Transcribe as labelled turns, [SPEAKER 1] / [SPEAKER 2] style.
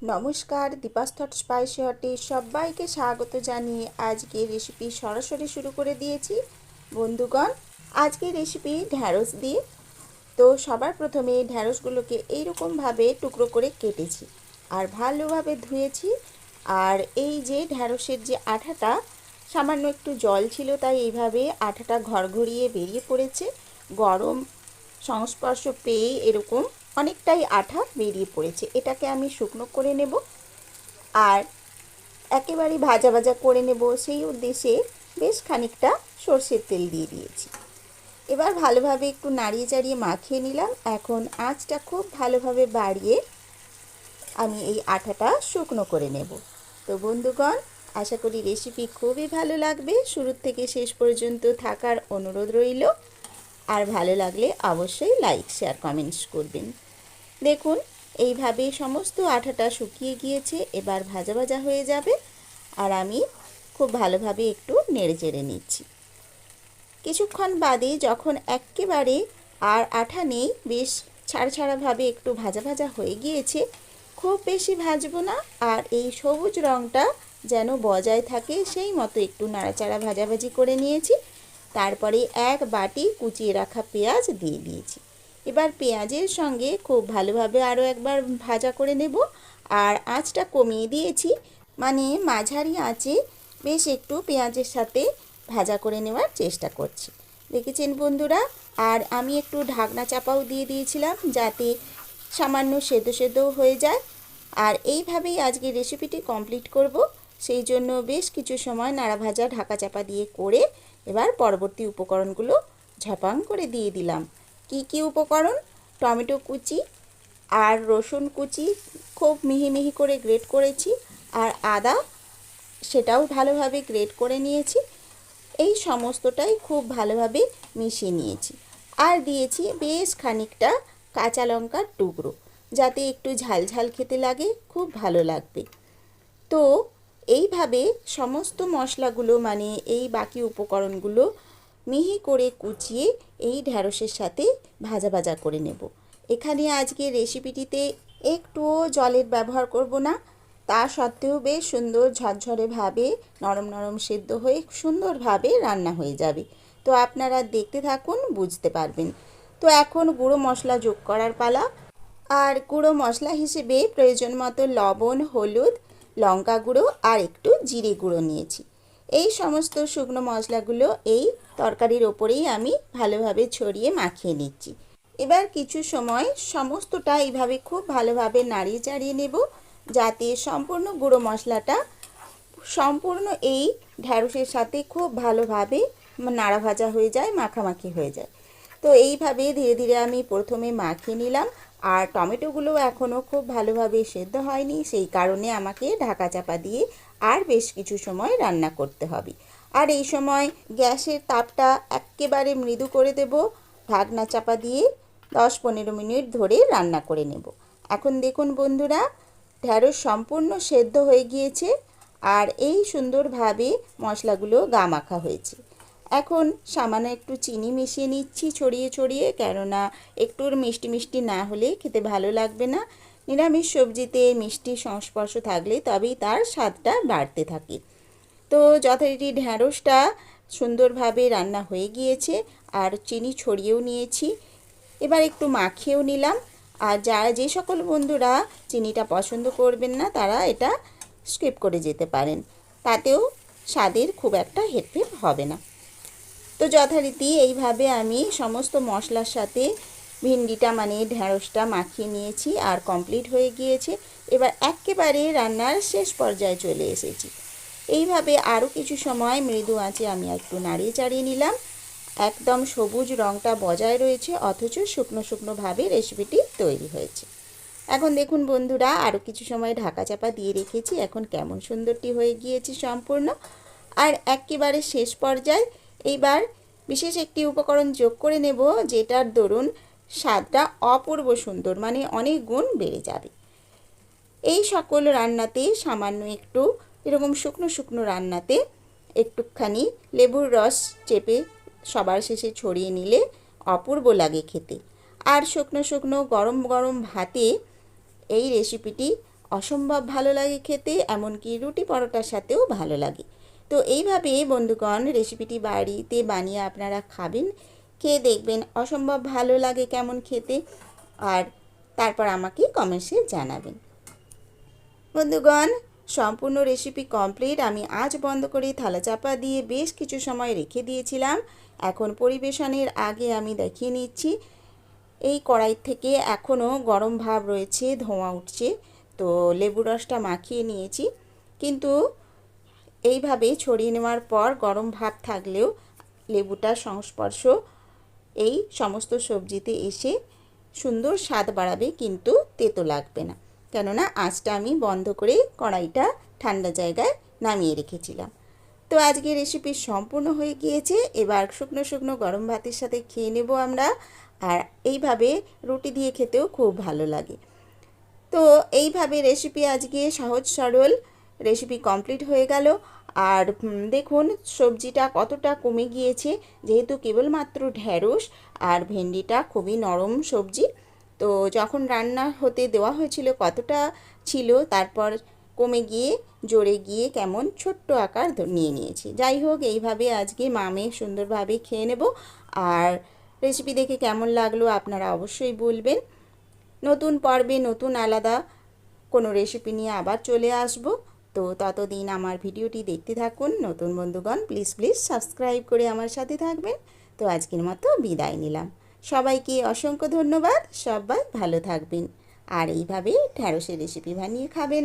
[SPEAKER 1] নমস্কার, Deepa's thought spicy হটে সবাইকে স্বাগত জানিয়ে আজকে রেসিপি সরাসরি শুরু করে দিয়েছি। বন্ধুগণ, আজকে রেসিপি ঢ্যাঁড়স দিয়ে। তো সবার প্রথমে ঢ্যাঁড়সগুলোকে এইরকমভাবে টুকরো করে কেটেছি আর ভালোভাবে ধুয়েছি। আর এই যে ঢ্যাঁড়সের যে আঠাটা, সামান্য একটু জল ছিল তাই এইভাবে আঠাটা ঘড়ঘড়িয়ে বেরিয়ে পড়েছে। গরম সংস্পর্শ পেয়ে এরকম অনেকটাই আঠা বেরিয়ে পড়েছে। এটাকে আমি শুকনো করে নেব আর একেবারে ভাজা ভাজা করে নেব, সেই উদ্দেশ্যে বেশ খানিকটা সর্ষের তেল দিয়ে দিয়েছি। এবার ভালোভাবে একটু নাড়িয়ে চাড়িয়ে মাখিয়ে নিলাম। এখন আঁচটা খুব ভালোভাবে বাড়িয়ে আমি এই আঠাটা শুকনো করে নেব। তো বন্ধুগণ, আশা করি রেসিপি খুবই ভালো লাগবে। শুরু থেকে শেষ পর্যন্ত থাকার অনুরোধ রইল। আর ভালো লাগলে অবশ্যই লাইক, শেয়ার, কমেন্টস করবেন। দেখুন, এইভাবে সমস্ত আঠাটা শুকিয়ে গিয়েছে। এবার ভাজা ভাজা হয়ে যাবে আর আমি খুব ভালোভাবে একটু নেড়ে চেড়ে নিচ্ছি। কিছুক্ষণ বাদে যখন একেবারে আর আঠা নেই, বেশ ছাড়া ছাড়াভাবে একটু ভাজা ভাজা হয়ে গিয়েছে, খুব বেশি ভাজবো না, আর এই সবুজ রঙটা যেন বজায় থাকে সেই মতো একটু নাড়াচাড়া ভাজাভাজি করে নিয়েছি। তারপরে এক বাটি কুচিয়ে রাখা পেঁয়াজ দিয়ে দিয়েছি। এবার পেঁয়াজের সঙ্গে খুব ভালোভাবে আরও একবার ভাজা করে নেব। আর আঁচটা কমিয়ে দিয়েছি, মানে মাঝারি আঁচে বেশ একটু পেঁয়াজের সাথে ভাজা করে নেওয়ার চেষ্টা করছি। দেখেছেন বন্ধুরা? আর আমি একটু ঢাকনা চাপাও দিয়ে দিয়েছিলাম যাতে সামান্য সেদ্ধ সেদ্ধও হয়ে যায়। আর এইভাবেই আজকে রেসিপিটি কমপ্লিট করব। সেই জন্য বেশ কিছু সময় নাড়া ভাজা ঢাকা চাপা দিয়ে করে এবার পরবর্তী উপকরণগুলো ঝপাং করে দিয়ে দিলাম। কি কি উপকরণ? টমেটো কুচি আর রসুন কুচি খুব মিহি মিহি করে গ্রেট করেছি, আর আদা সেটাও ভালোভাবে গ্রেট করে নিয়েছি। এই সমস্তটাই খুব ভালোভাবে মিশিয়ে নিয়েছি। আর দিয়েছি বেশ খানিকটা কাঁচা লঙ্কার টুকরো, যাতে একটু ঝাল ঝাল খেতে লাগে, খুব ভালো লাগবে। তো এইভাবে সমস্ত মশলাগুলো, মানে এই বাকি উপকরণগুলো মিহি করে কুচিয়ে এই ঢ্যাঁড়সের সাথে ভাজা ভাজা করে নেব। এখানে আজকে রেসিপিটিতে একটুও জলের ব্যবহার করব না, তা সত্ত্বেও বেশ সুন্দর ঝরঝরেভাবে নরম নরম সেদ্ধ হয়ে সুন্দরভাবে রান্না হয়ে যাবে। তো আপনারা দেখতে থাকুন, বুঝতে পারবেন। তো এখন গুঁড়ো মশলা যোগ করার পালা। আর গুঁড়ো মশলা হিসেবে প্রয়োজন মতো লবণ, হলুদ, লঙ্কা গুঁড়ো আর একটু জিরে গুঁড়ো নিয়েছি। এই সমস্ত শুকনো মশলাগুলো এই তরকারির ওপরেই আমি ভালোভাবে ছড়িয়ে মাখিয়ে নিচ্ছি। এবার কিছু সময় সমস্তটা এইভাবে খুব ভালোভাবে নাড়িয়ে চাড়িয়ে নেব, যাতে সম্পূর্ণ গুঁড়ো মশলাটা সম্পূর্ণ এই ঢ্যাঁড়সের সাথে খুব ভালোভাবে নাড়া ভাজা হয়ে যায়, মাখামাখি হয়ে যায়। তো এইভাবে ধীরে ধীরে আমি প্রথমে মাখিয়ে নিলাম। আর টমেটোগুলো এখনও খুব ভালোভাবে সেদ্ধ হয়নি, সেই কারণে আমাকে ঢাকা চাপা দিয়ে আর বেশ কিছু সময় রান্না করতে হবে। আর এই সময় গ্যাসের তাপটা একেবারে মৃদু করে দেব। ঢাকনা চাপা দিয়ে 10-15 মিনিট ধরে রান্না করে নেব। এখন দেখুন বন্ধুরা, ঢ্যাঁড়স সম্পূর্ণ সেদ্ধ হয়ে গিয়েছে আর এই সুন্দরভাবে মশলাগুলো গা মাখা হয়েছে। এখন সামান্য একটু চিনি মিশিয়ে নিচ্ছি ছড়িয়ে ছড়িয়ে, কেননা একটু মিষ্টি মিষ্টি না হলে খেতে ভালো লাগবে না। নিরামিষ সবজিতে মিষ্টি সংস্পর্শ থাকলে তবেই তার স্বাদটা বাড়তে থাকে। তো যথারীতি ঢ্যাঁড়সটা সুন্দরভাবে রান্না হয়ে গিয়েছে আর চিনি ছড়িয়েও নিয়েছি। এবার একটু মাখিয়েও নিলাম। আর যারা যে সকল বন্ধুরা চিনিটা পছন্দ করবেন না, তারা এটা স্কিপ করে যেতে পারেন, তাতেও স্বাদের খুব একটা হেরফের হবে না। তো যথারীতি এইভাবে আমি সমস্ত মশলার সাথে ভিন্ডিটা, মানে ঢ্যাঁড়সটা মাখিয়ে নিয়েছি আর কমপ্লিট হয়ে গিয়েছে। এবার একেবারে রান্নার শেষ পর্যায়ে চলে এসেছি। এইভাবে আরও কিছু সময় মৃদু আঁচে আমি একটু নাড়িয়ে চাড়িয়ে নিলাম। একদম সবুজ রঙটা বজায় রয়েছে, অথচ শুকনো শুকনোভাবে রেসিপিটি তৈরি হয়েছে। এখন দেখুন বন্ধুরা, আরও কিছু সময় ঢাকা চাপা দিয়ে রেখেছি। এখন কেমন সুন্দরটি হয়ে গিয়েছে সম্পূর্ণ। আর একেবারে শেষ পর্যায়ে এইবার বিশেষ একটি উপকরণ যোগ করে নেব, যেটার দরুন স্বাদটা অপূর্ব সুন্দর, মানে অনেক গুণ বেড়ে যাবে। এই সকল রান্নাতে সামান্য একটু এরকম শুকনো শুকনো রান্নাতে একটুখানি লেবুর রস চেপে সবার শেষে ছড়িয়ে নিলে অপূর্ব লাগে খেতে। আর শুকনো শুকনো গরম গরম ভাতে এই রেসিপিটি অসম্ভব ভালো লাগে খেতে, এমনকি রুটি পরোটার সাথেও ভালো লাগে। তো এইভাবে বন্ধুগণ রেসিপিটি বাড়িতে বানিয়ে আপনারা খাবেন, খেয়ে দেখবেন অসম্ভব ভালো লাগে কেমন খেতে, আর তারপর আমাকে কমেন্টসে জানাবেন। বন্ধুগণ সম্পূর্ণ রেসিপি কমপ্লিট। আমি আঁচ বন্ধ করে থালা চাপা দিয়ে বেশ কিছু সময় রেখে দিয়েছিলাম। এখন পরিবেশনের আগে আমি দেখিয়ে নিচ্ছি। এই কড়াই থেকে এখনও গরম ভাব রয়েছে, ধোঁয়া উঠছে। তো লেবু রসটা মাখিয়ে নিয়েছি, কিন্তু এইভাবে ছড়িয়ে নেওয়ার পর গরম ভাব থাকলেও লেবুটার সংস্পর্শ এই সমস্ত সবজিতে এসে সুন্দর স্বাদ বাড়াবে, কিন্তু তেতো লাগবে না। কেননা আঁচটা আমি বন্ধ করে কড়াইটা ঠান্ডা জায়গায় নামিয়ে রেখেছিলাম। তো আজকে রেসিপি সম্পূর্ণ হয়ে গিয়েছে। এবার শুকনো শুকনো গরম ভাতের সাথে খেয়ে নেব আমরা। আর এইভাবে রুটি দিয়ে খেতেও খুব ভালো লাগে। তো এইভাবে রেসিপি আজকে সহজ সরল রেসিপি কমপ্লিট হয়ে গেল। আর দেখুন সবজিটা কতটা কমে গিয়েছে, যেহেতু কেবলমাত্র ঢ্যাঁড়স আর ভেন্ডিটা খুবই নরম সবজি। তো যখন রান্না হতে দেওয়া হয়েছিল কতটা ছিল, তারপর কমে গিয়ে জোরে গিয়ে কেমন ছোট্ট আকার নিয়ে নিয়েছি। যাই হোক, এইভাবে আজকে মামে সুন্দরভাবে খেয়ে নেব। আর রেসিপি দেখে কেমন লাগলো আপনারা অবশ্যই বলবেন। নতুন পর্বে নতুন আলাদা কোনো রেসিপি নিয়ে আবার চলে আসব। তো ততদিন আমার ভিডিওটি দেখতে থাকুন। নতুন বন্ধুগণ প্লিজ সাবস্ক্রাইব করে আমার সাথে থাকবেন। তো আজকের মতো বিদায় নিলাম। সবাইকে অসংখ্য ধন্যবাদ। সবাই ভালো থাকবেন আর এইভাবে ঢ্যাঁড়সের রেসিপি বানিয়ে খাবেন।